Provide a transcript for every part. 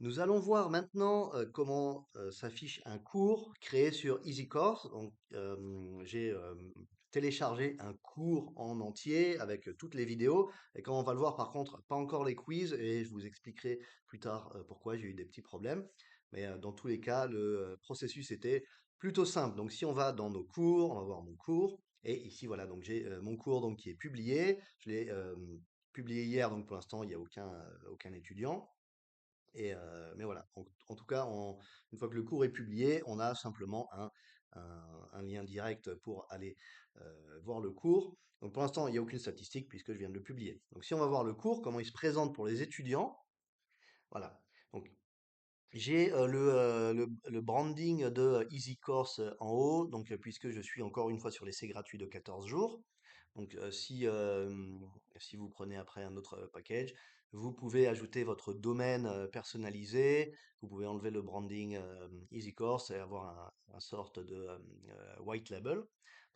Nous allons voir maintenant comment s'affiche un cours créé sur EasyCourse. Donc, j'ai téléchargé un cours en entier avec toutes les vidéos. Et quand on va le voir, par contre, pas encore les quiz. Et je vous expliquerai plus tard pourquoi j'ai eu des petits problèmes. Mais dans tous les cas, le processus était plutôt simple. Donc, si on va dans nos cours, on va voir mon cours. Et ici, voilà, donc j'ai mon cours donc, qui est publié. Je l'ai publié hier, donc pour l'instant, il n'y a aucun étudiant. Mais voilà, en tout cas, une fois que le cours est publié, on a simplement un lien direct pour aller voir le cours. Donc pour l'instant, il n'y a aucune statistique puisque je viens de le publier. Donc si on va voir le cours, comment il se présente pour les étudiants, voilà. Donc j'ai le branding de Easy Course en haut, donc puisque je suis encore une fois sur l'essai gratuit de 14 jours. Donc si vous prenez après un autre package, vous pouvez ajouter votre domaine personnalisé, vous pouvez enlever le branding Easy Course et avoir un sorte de white label.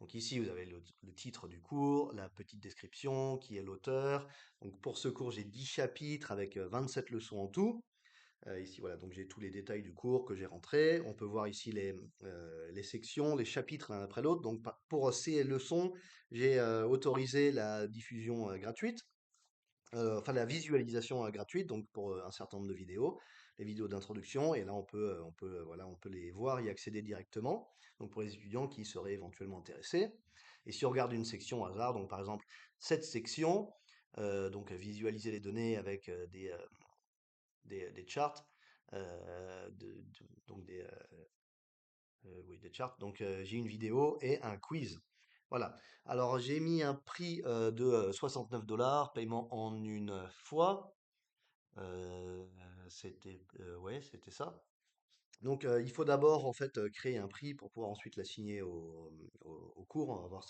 Donc ici, vous avez le titre du cours, la petite description, qui est l'auteur. Donc pour ce cours, j'ai 10 chapitres avec 27 leçons en tout. Ici, voilà, donc j'ai tous les détails du cours que j'ai rentrés. On peut voir ici les sections, les chapitres l'un après l'autre. Donc, pour ces leçons, j'ai autorisé la diffusion gratuite, enfin la visualisation gratuite, donc pour un certain nombre de vidéos, les vidéos d'introduction. Et là, voilà, on peut les voir, y accéder directement. Donc, pour les étudiants qui seraient éventuellement intéressés. Et si on regarde une section au hasard, donc par exemple cette section, donc visualiser les données avec des charts, donc oui, des charts. Donc j'ai une vidéo et un quiz. Voilà. Alors j'ai mis un prix de 69 $, paiement en une fois. Euh, ouais, c'était ça. Donc il faut d'abord en fait créer un prix pour pouvoir ensuite l'assigner au cours. On va voir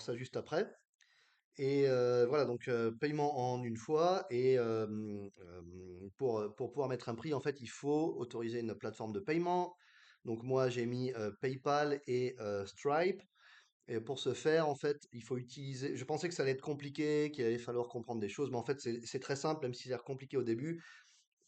ça juste après. Et voilà, donc paiement en une fois. Et pour pouvoir mettre un prix, en fait, il faut autoriser une plateforme de paiement. Donc moi, j'ai mis PayPal et Stripe. Et pour ce faire, en fait, il faut utiliser. Je pensais que ça allait être compliqué, qu'il allait falloir comprendre des choses, mais en fait, c'est très simple, même si ça a l'air compliqué au début.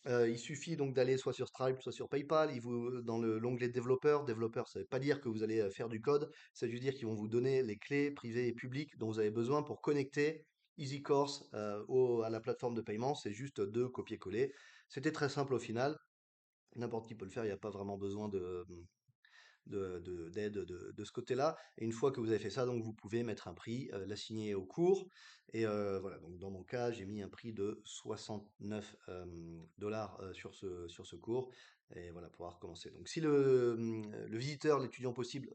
Il suffit donc d'aller soit sur Stripe, soit sur PayPal. Dans l'onglet développeur, développeur, ça ne veut pas dire que vous allez faire du code, ça veut juste dire qu'ils vont vous donner les clés privées et publiques dont vous avez besoin pour connecter EasyCourse à la plateforme de paiement. C'est juste deux copier-coller. C'était très simple au final. N'importe qui peut le faire, il n'y a pas vraiment besoin d'aide de ce côté-là. Et une fois que vous avez fait ça, donc vous pouvez mettre un prix, l'assigner au cours. Et voilà, donc dans mon cas, j'ai mis un prix de 69 dollars sur ce cours. Et voilà, pouvoir commencer. Donc si le visiteur, l'étudiant possible,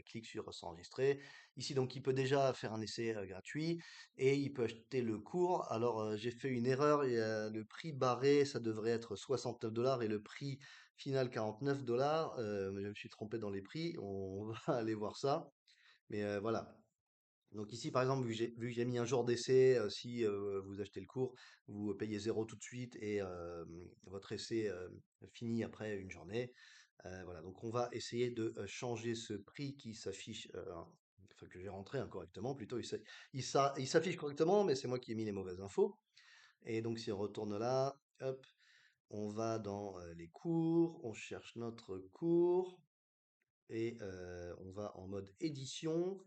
clique sur s'enregistrer, ici donc il peut déjà faire un essai gratuit et il peut acheter le cours. Alors j'ai fait une erreur, le prix barré, ça devrait être 69 dollars et le prix final 49 $. Je me suis trompé dans les prix. On va aller voir ça. Mais voilà. Donc ici, par exemple, vu que j'ai mis un jour d'essai, si vous achetez le cours, vous payez 0 tout de suite et votre essai finit après une journée. Voilà, donc on va essayer de changer ce prix qui s'affiche, enfin que j'ai rentré correctement plutôt. Il s'affiche correctement, mais c'est moi qui ai mis les mauvaises infos. Et donc si on retourne là, hop, on va dans les cours, on cherche notre cours et on va en mode édition.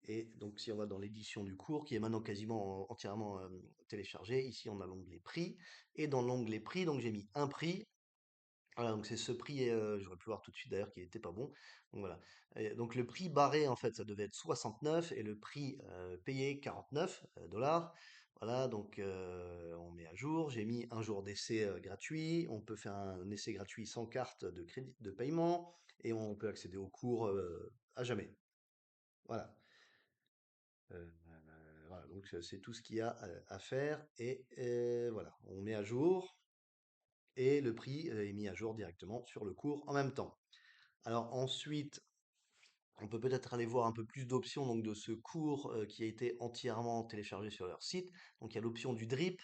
Et donc si on va dans l'édition du cours, qui est maintenant quasiment entièrement téléchargé, ici on a l'onglet prix. Et dans l'onglet prix, donc j'ai mis un prix. Voilà, donc c'est ce prix, j'aurais pu voir tout de suite d'ailleurs qu'il n'était pas bon. Donc voilà. Et donc le prix barré, en fait, ça devait être 69 et le prix payé 49 dollars. Voilà, donc on met à jour. J'ai mis un jour d'essai gratuit. On peut faire un essai gratuit sans carte de crédit de paiement et on peut accéder aux cours à jamais. Voilà. Voilà, donc c'est tout ce qu'il y a à faire et voilà, on met à jour et le prix est mis à jour directement sur le cours en même temps. Alors ensuite, on peut peut-être aller voir un peu plus d'options donc de ce cours qui a été entièrement téléchargé sur leur site. Donc il y a l'option du drip.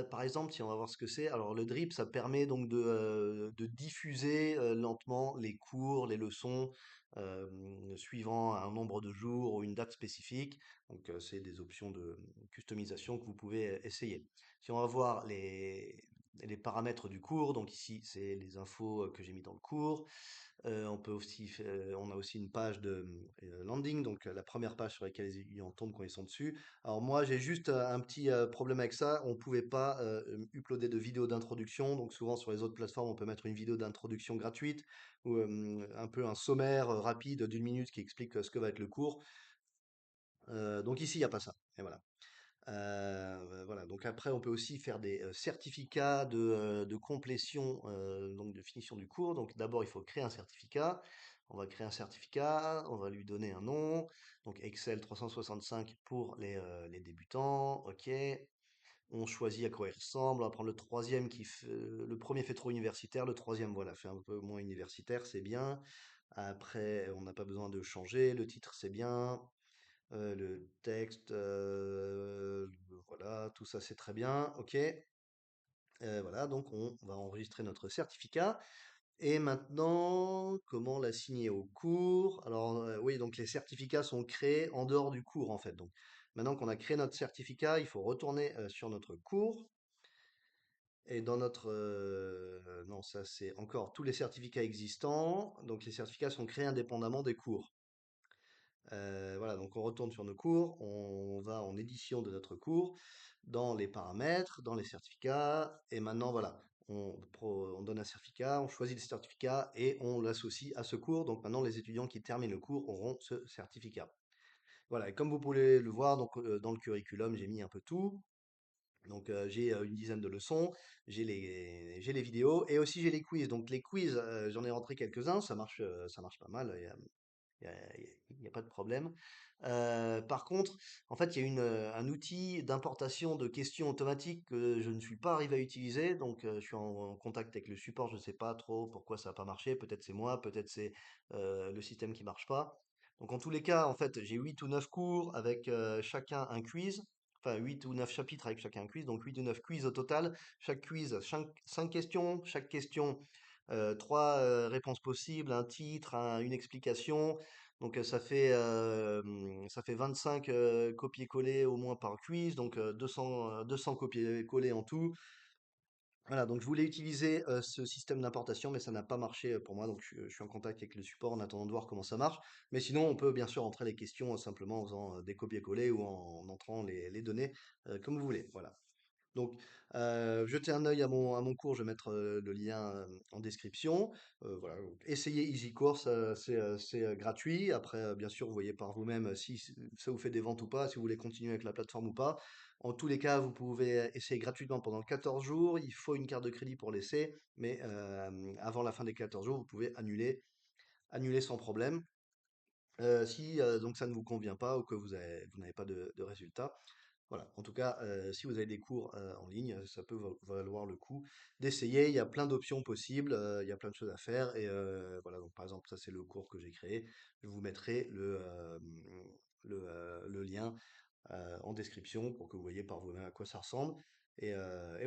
Par exemple, si on va voir ce que c'est, alors le drip, ça permet donc de diffuser lentement les cours, les leçons, suivant un nombre de jours ou une date spécifique. Donc c'est des options de customisation que vous pouvez essayer. Si on va voir les paramètres du cours. Donc ici, c'est les infos que j'ai mis dans le cours. On peut aussi, on a aussi une page de landing, donc la première page sur laquelle les étudiants tombent quand ils sont dessus. Alors moi, j'ai juste un petit problème avec ça. On pouvait pas uploader de vidéo d'introduction. Donc souvent sur les autres plateformes, on peut mettre une vidéo d'introduction gratuite ou un peu un sommaire rapide d'une minute qui explique ce que va être le cours. Donc ici, il n'y a pas ça. Et voilà. Voilà, donc après, on peut aussi faire des certificats de complétion, donc de finition du cours. Donc d'abord, il faut créer un certificat. On va créer un certificat, on va lui donner un nom. Donc Excel 365 pour les débutants. OK. On choisit à quoi il ressemble. On va prendre le troisième le premier fait trop universitaire, le troisième, voilà, fait un peu moins universitaire, c'est bien. Après, on n'a pas besoin de changer. Le titre, c'est bien. Le texte, voilà, tout ça c'est très bien, ok. Voilà, donc on va enregistrer notre certificat. Et maintenant, comment l'assigner au cours? Alors, oui, donc les certificats sont créés en dehors du cours en fait. Donc, maintenant qu'on a créé notre certificat, il faut retourner sur notre cours. Et dans notre... non, ça c'est encore tous les certificats existants. Donc, les certificats sont créés indépendamment des cours. Voilà, donc on retourne sur nos cours, on va en édition de notre cours, dans les paramètres, dans les certificats, et maintenant voilà, on donne un certificat, on choisit le certificat et on l'associe à ce cours. Donc maintenant, les étudiants qui terminent le cours auront ce certificat. Voilà, et comme vous pouvez le voir, donc, dans le curriculum, j'ai mis un peu tout. Donc j'ai une dizaine de leçons, j'ai les vidéos et aussi j'ai les quiz. Donc les quiz, j'en ai rentré quelques-uns, ça marche pas mal. Il y a, il y a pas de problème. Par contre, en fait, il y a un outil d'importation de questions automatiques que je ne suis pas arrivé à utiliser. Donc, je suis en contact avec le support. Je ne sais pas trop pourquoi ça n'a pas marché. Peut-être c'est moi, peut-être c'est le système qui marche pas. Donc, en tous les cas, en fait, j'ai 8 ou 9 cours avec chacun un quiz. Enfin, 8 ou 9 chapitres avec chacun un quiz. Donc, 8 ou 9 quiz au total. Chaque quiz, 5 questions. Chaque question, 3 réponses possibles, un titre, une explication. Donc ça fait 25 copier-coller au moins par quiz, donc 200 copier-coller en tout. Voilà, donc je voulais utiliser ce système d'importation, mais ça n'a pas marché pour moi, donc je suis en contact avec le support en attendant de voir comment ça marche. Mais sinon, on peut bien sûr entrer les questions simplement en faisant des copier-coller ou en entrant les données comme vous voulez. Voilà. Donc, jetez un œil à mon cours, je vais mettre le lien en description. Voilà, donc essayez Easy Course, c'est gratuit. Après, bien sûr, vous voyez par vous-même si ça vous fait des ventes ou pas, si vous voulez continuer avec la plateforme ou pas. En tous les cas, vous pouvez essayer gratuitement pendant 14 jours. Il faut une carte de crédit pour l'essai, mais avant la fin des 14 jours, vous pouvez annuler sans problème. Si donc ça ne vous convient pas ou que vous n'avez pas de résultat. Voilà, en tout cas, si vous avez des cours en ligne, ça peut valoir le coup d'essayer. Il y a plein d'options possibles, il y a plein de choses à faire. Et voilà, donc par exemple, ça c'est le cours que j'ai créé. Je vous mettrai le lien en description pour que vous voyez par vous-même à quoi ça ressemble. Et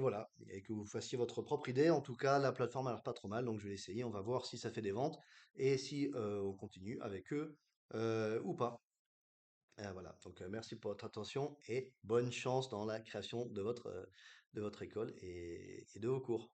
voilà, et que vous fassiez votre propre idée. En tout cas, la plateforme a l'air pas trop mal, donc je vais l'essayer. On va voir si ça fait des ventes et si on continue avec eux ou pas. Voilà, donc merci pour votre attention et bonne chance dans la création de votre école et de vos cours.